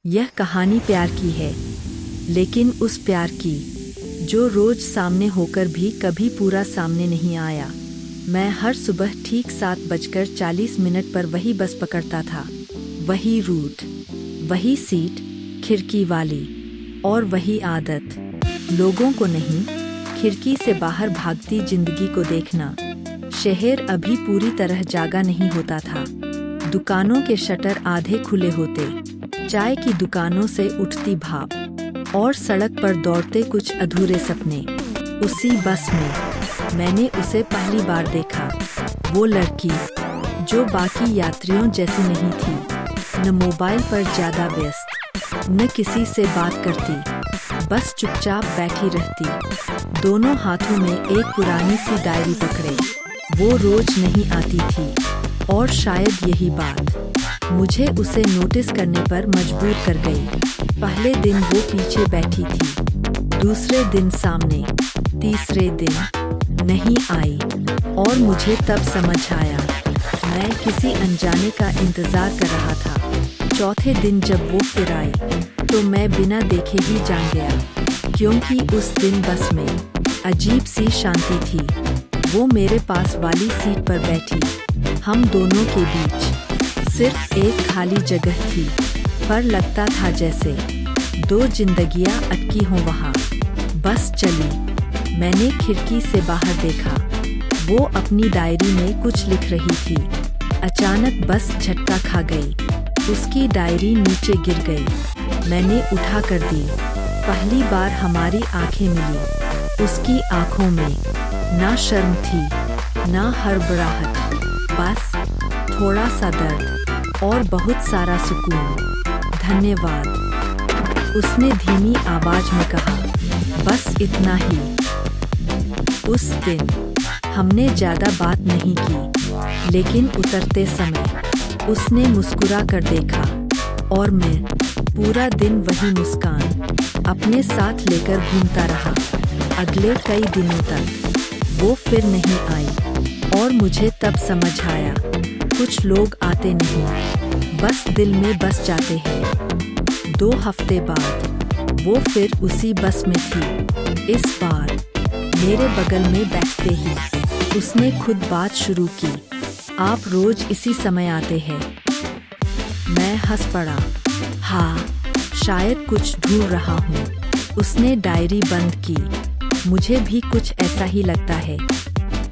यह कहानी प्यार की है, लेकिन उस प्यार की जो रोज सामने होकर भी कभी पूरा सामने नहीं आया। मैं हर सुबह ठीक 7:40 पर वही बस पकड़ता था, वही रूट, वही सीट, खिड़की वाली, और वही आदत, लोगों को नहीं, खिड़की से बाहर भागती जिंदगी को देखना। शहर अभी पूरी तरह जागा नहीं होता था। दुकानों के शटर आधे खुले होते, चाय की दुकानों से उठती भाप, और सड़क पर दौड़ते कुछ अधूरे सपने। उसी बस में मैंने उसे पहली बार देखा, वो लड़की जो बाकी यात्रियों जैसी नहीं थी, न मोबाइल पर ज़्यादा व्यस्त, न किसी से बात करती, बस चुपचाप बैठी रहती, दोनों हाथों में एक पुरानी सी डायरी पकड़े। वो रोज नहीं आती थी, और शायद यही बात मुझे उसे नोटिस करने पर मजबूर कर गई। पहले दिन वो पीछे बैठी थी, दूसरे दिन सामने, तीसरे दिन नहीं आई, और मुझे तब समझ आया मैं किसी अनजाने का इंतजार कर रहा था। चौथे दिन जब वो फिर आई तो मैं बिना देखे ही जान गया, क्योंकि उस दिन बस में अजीब सी शांति थी। वो मेरे पास वाली सीट पर बैठी, हम दोनों के बीच सिर्फ एक खाली जगह थी, पर लगता था जैसे दो जिंदगियां अटकी हों वहाँ। बस चली, मैंने खिड़की से बाहर देखा, वो अपनी डायरी में कुछ लिख रही थी। अचानक बस झटका खा गई, उसकी डायरी नीचे गिर गई। मैंने उठा कर दी। पहली बार हमारी आंखें मिली। उसकी आंखों में ना शर्म थी, ना हड़बड़ाहट, बस थोड़ा सा दर्द और बहुत सारा सुकून। धन्यवाद, उसने धीमी आवाज में कहा, बस इतना ही। उस दिन हमने ज्यादा बात नहीं की, लेकिन उतरते समय उसने मुस्कुरा कर देखा, और मैं पूरा दिन वही मुस्कान अपने साथ लेकर घूमता रहा। अगले कई दिनों तक वो फिर नहीं आई, और मुझे तब समझ आया कुछ लोग आते नहीं, बस दिल में बस जाते हैं। 2 हफ्ते बाद वो फिर उसी बस में थी। इस बार मेरे बगल में बैठते ही उसने खुद बात शुरू की, आप रोज इसी समय आते हैं। मैं हंस पड़ा, हाँ, शायद कुछ ढूंढ रहा हूँ। उसने डायरी बंद की, मुझे भी कुछ ऐसा ही लगता है।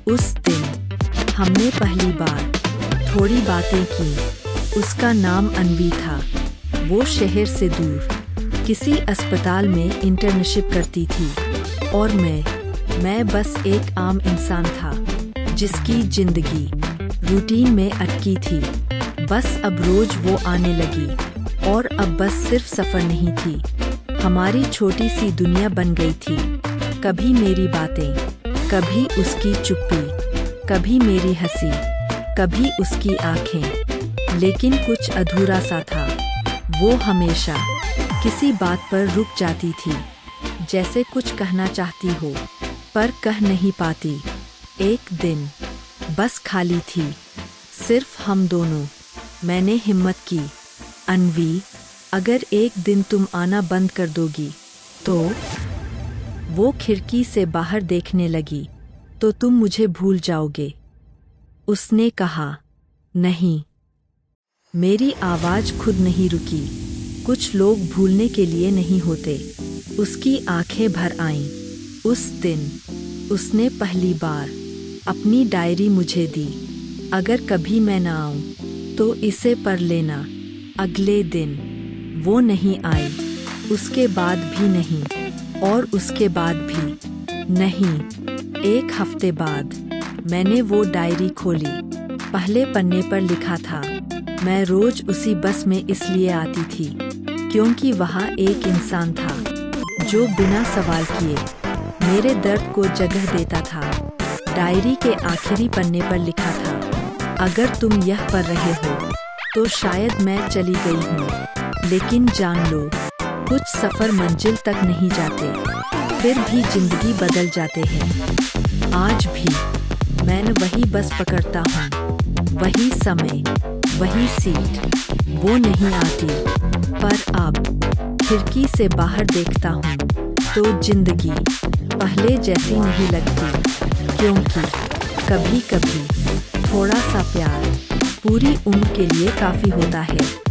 उस दिन हमने पहली बार थोड़ी बातें की। उसका नाम अनवी था। वो शहर से दूर किसी अस्पताल में इंटर्नशिप करती थी, और मैं बस एक आम इंसान था जिसकी जिंदगी रूटीन में अटकी थी। बस अब रोज वो आने लगी, और अब बस सिर्फ सफर नहीं थी, हमारी छोटी सी दुनिया बन गई थी। कभी मेरी बातें, कभी उसकी चुप्पी, कभी मेरी हंसी, कभी उसकी आंखें, लेकिन कुछ अधूरा सा था। वो हमेशा किसी बात पर रुक जाती थी, जैसे कुछ कहना चाहती हो पर कह नहीं पाती। एक दिन बस खाली थी, सिर्फ हम दोनों। मैंने हिम्मत की, अनवी, अगर एक दिन तुम आना बंद कर दोगी तो। वो खिड़की से बाहर देखने लगी, तो तुम मुझे भूल जाओगे? उसने कहा, नहीं। मेरी आवाज खुद नहीं रुकी। कुछ लोग भूलने के लिए नहीं होते। उसकी आंखें भर आईं। उस दिन उसने पहली बार अपनी डायरी मुझे दी, अगर कभी मैं ना आऊं तो इसे पढ़ लेना। अगले दिन वो नहीं आई, उसके बाद भी नहीं, और उसके बाद भी नहीं। 1 हफ्ते बाद मैंने वो डायरी खोली। पहले पन्ने पर लिखा था, मैं रोज उसी बस में इसलिए आती थी क्योंकि वहाँ एक इंसान था जो बिना सवाल किए मेरे दर्द को जगह देता था। डायरी के आखिरी पन्ने पर लिखा था, अगर तुम यह पढ़ रहे हो तो शायद मैं चली गई हूँ, लेकिन जान लो, कुछ सफ़र मंजिल तक नहीं जाते, फिर भी जिंदगी बदल जाते हैं। आज भी मैं वही बस पकड़ता हूँ, वही समय, वही सीट। वो नहीं आती, पर अब खिड़की से बाहर देखता हूँ तो जिंदगी पहले जैसी नहीं लगती, क्योंकि कभी कभी थोड़ा सा प्यार पूरी उम्र के लिए काफ़ी होता है।